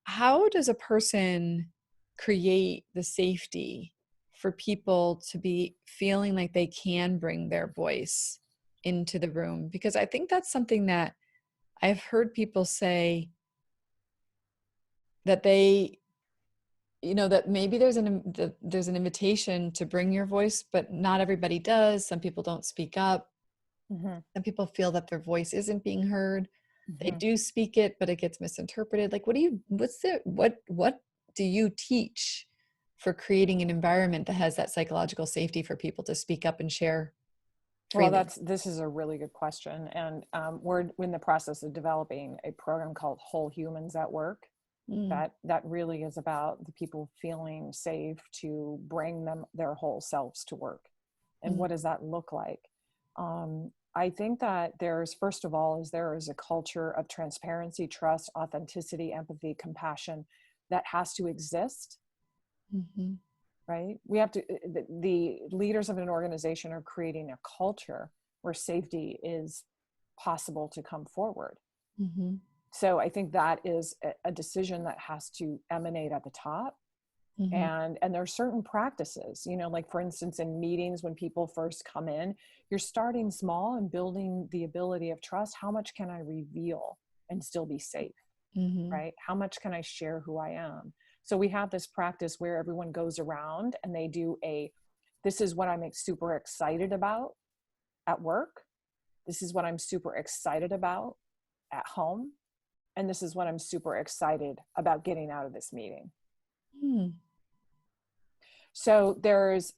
how does a person create the safety for people to be feeling like they can bring their voice into the room? Because I think that's something that I've heard people say, that they, that maybe there's an invitation to bring your voice, but not everybody does. Some people don't speak up. Mm-hmm. Some people feel that their voice isn't being heard. They Mm-hmm. do speak it, but it gets misinterpreted. Like, what do you teach for creating an environment that has that psychological safety for people to speak up and share Well, freely? this is a really good question. And we're in the process of developing a program called Whole Humans at Work. Mm, That really is about the people feeling safe to bring their whole selves to work. And mm, what does that look like? I think that first of all, there is a culture of transparency, trust, authenticity, empathy, compassion that has to exist, mm-hmm, right? We have to, the leaders of an organization are creating a culture where safety is possible to come forward. mm-hmm, So I think that is a decision that has to emanate at the top. mm-hmm, And there are certain practices, like for instance, in meetings, when people first come in, you're starting small and building the ability of trust. How much can I reveal and still be safe, mm-hmm, right? How much can I share who I am? So we have this practice where everyone goes around and they do this is what I'm super excited about at work. This is what I'm super excited about at home. And this is what I'm super excited about getting out of this meeting. mm, So there's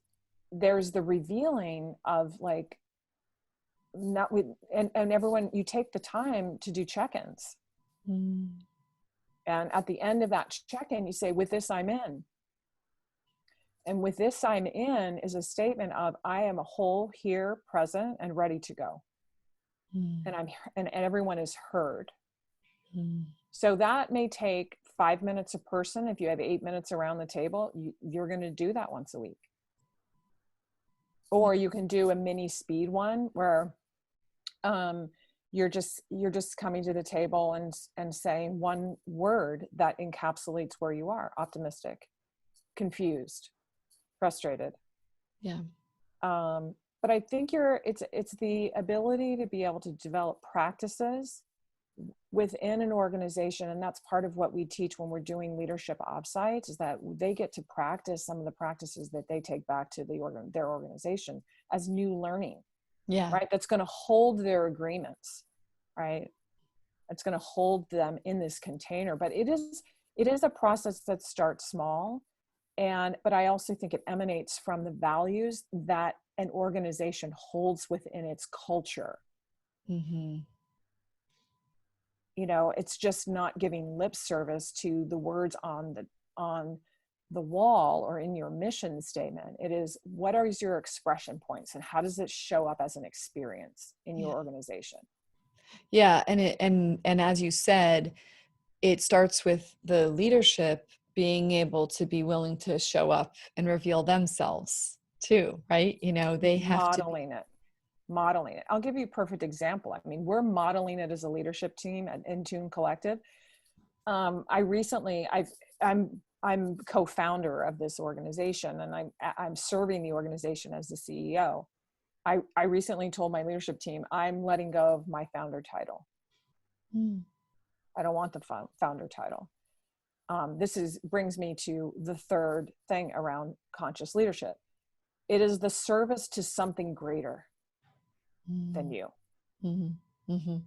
the revealing of like, not with, and everyone, you take the time to do check-ins, mm, and at the end of that check-in you say, with this I'm in. And with this I'm in is a statement of, I am a whole, here, present, and ready to go. mm, And everyone is heard. mm. So that may take 5 minutes a person. If you have 8 minutes around the table, you're going to do that once a week. Or you can do a mini speed one where you're just coming to the table and saying one word that encapsulates where you are: optimistic, confused, frustrated. Yeah. But I think it's the ability to be able to develop practices within an organization, and that's part of what we teach when we're doing leadership offsites, is that they get to practice some of the practices that they take back to their organization as new learning, Yeah. right? That's going to hold their agreements, right? It's going to hold them in this container. But it is a process that starts small, but I also think it emanates from the values that an organization holds within its culture. Mm-hmm. It's just not giving lip service to the words on the wall or in your mission statement. It is, what are your expression points and how does it show up as an experience in your Yeah. organization? Yeah. And as you said, it starts with the leadership being able to be willing to show up and reveal themselves too, right? They have to be. Modeling it. I'll give you a perfect example. I mean, we're modeling it as a leadership team at Intune Collective. I'm co-founder of this organization, and I'm serving the organization as the CEO. I recently told my leadership team, I'm letting go of my founder title. Mm, I don't want the founder title. Brings me to the third thing around conscious leadership. It is the service to something greater than mm, you. mhm, mhm,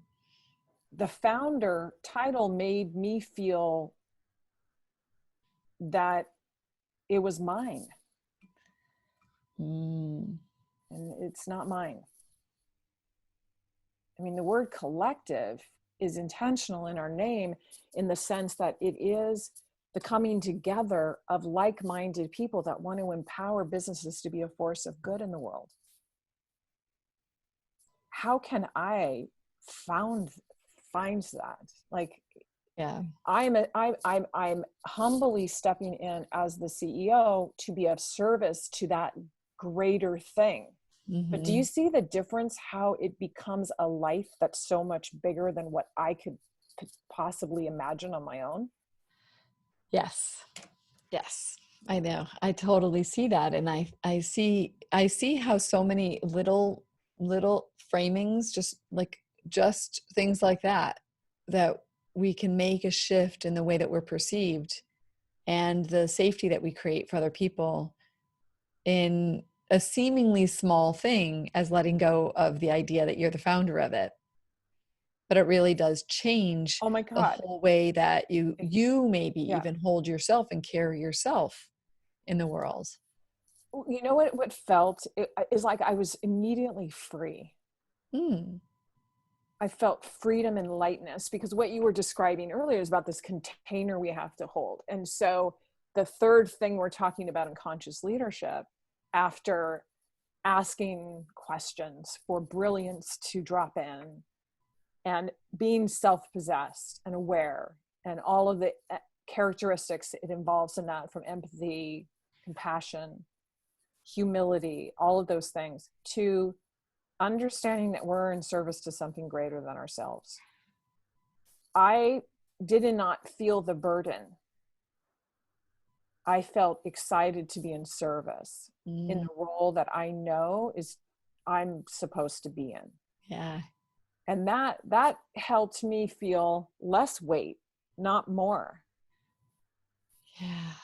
The founder title made me feel that it was mine, mm, and it's not mine. I mean, the word collective is intentional in our name, in the sense that it is the coming together of like-minded people that want to empower businesses to be a force of good in the world. How can I find that? Like, Yeah. I'm humbly stepping in as the CEO to be of service to that greater thing. But do you Hmm. see the difference, how it becomes a life that's so much bigger than what I could possibly imagine on my own? Yes. Yes. I know. I totally see that. And I see how so many little framings, just things like that, that we can make a shift in the way that we're perceived and the safety that we create for other people in a seemingly small thing as letting go of the idea that you're the founder of it. But it really does change Oh my the God. whole way that you maybe Yeah. even hold yourself and carry yourself in the world. You know what felt is like I was immediately free. Mm. I felt freedom and lightness, because what you were describing earlier is about this container we have to hold. And so the third thing we're talking about in conscious leadership, after asking questions for brilliance to drop in and being self-possessed and aware, and all of the characteristics it involves in that, from empathy, compassion, humility, all of those things, to understanding that we're in service to something greater than ourselves. I did not feel the burden. I felt excited to be in service in Mm. the role that I know is I'm supposed to be in. Yeah. And that helped me feel less weight, not more. Yeah.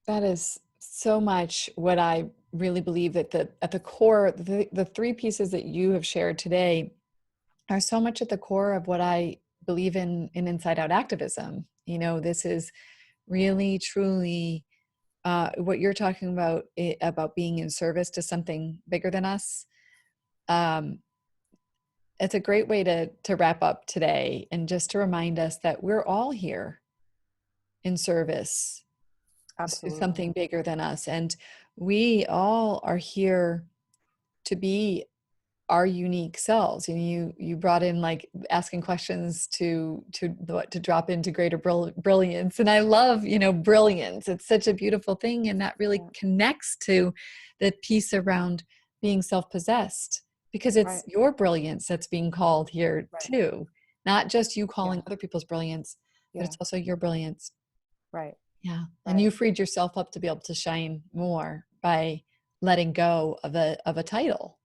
That is so much what I really believe, that at the core, the three pieces that you have shared today are so much at the core of what I believe in inside out activism. This is really truly what you're talking about, about being in service to something bigger than us. Um, it's a great way to wrap up today, and just to remind us that we're all here in service to Absolutely. something bigger than us, and we all are here to be our unique selves. And you brought in, like, asking questions to drop into greater brilliance, and I love, brilliance. It's such a beautiful thing, and that really Yeah. connects to the piece around being self-possessed, because it's Right. your brilliance that's being called here Right. too, not just you Yeah. calling other people's brilliance, but Yeah. it's also your brilliance. Right. Yeah. And Right. you freed yourself up to be able to shine more by letting go of a title.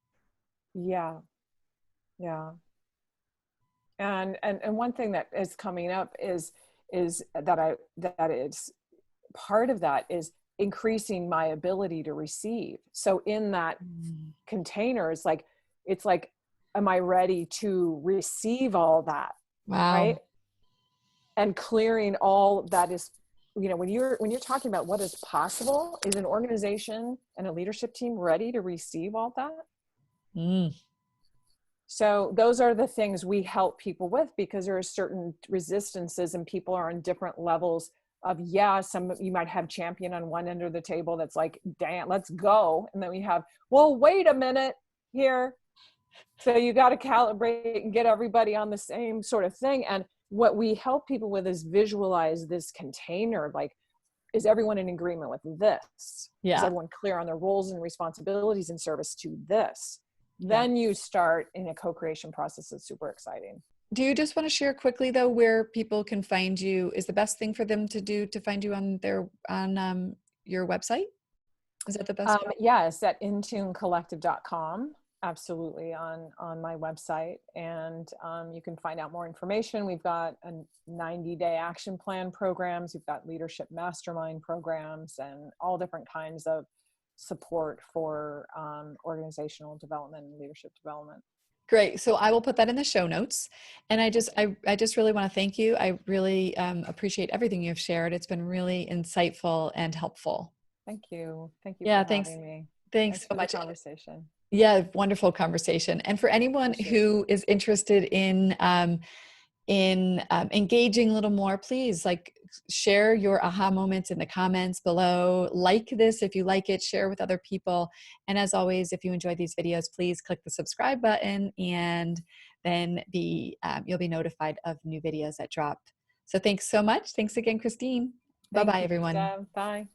Yeah. Yeah. And one thing that is coming up is that is part of that is increasing my ability to receive. So in that Mm. container, it's like, am I ready to receive all that? Right. Wow. And clearing all that is, when you're talking about what is possible, is an organization and a leadership team ready to receive all that? Mm. So those are the things we help people with, because there are certain resistances and people are on different levels of, some, you might have champion on one end of the table that's like, damn, let's go. And then we have, well, wait a minute here. So you got to calibrate and get everybody on the same sort of thing. And what we help people with is visualize this container. Like, is everyone in agreement with this? Is Yeah. everyone clear on their roles and responsibilities in service to this? Yeah. Then you start in a co-creation process that's super exciting. Do you just want to share quickly, though, where people can find you? Is the best thing for them to do to find you on your website? Is that the best route? Yes, at intunecollective.com. Absolutely, on my website. And you can find out more information. We've got a 90-day action plan programs. We've got leadership mastermind programs, and all different kinds of support for organizational development and leadership development. Great. So I will put that in the show notes. And I just really want to thank you. I really appreciate everything you've shared. It's been really insightful and helpful. Thank you. Thank you for Yeah. Thanks. having me. Thanks Thanks so for the much. conversation. Yeah, wonderful conversation. And for anyone Appreciate it. who is interested in engaging a little more, please, like, share your aha moments in the comments below. Like this if you like it, share with other people. And as always, if you enjoy these videos, please click the subscribe button, and then you'll be notified of new videos that drop So thanks so much. Thanks again, Christine. Bye Thank bye, you, everyone. Deb. Bye.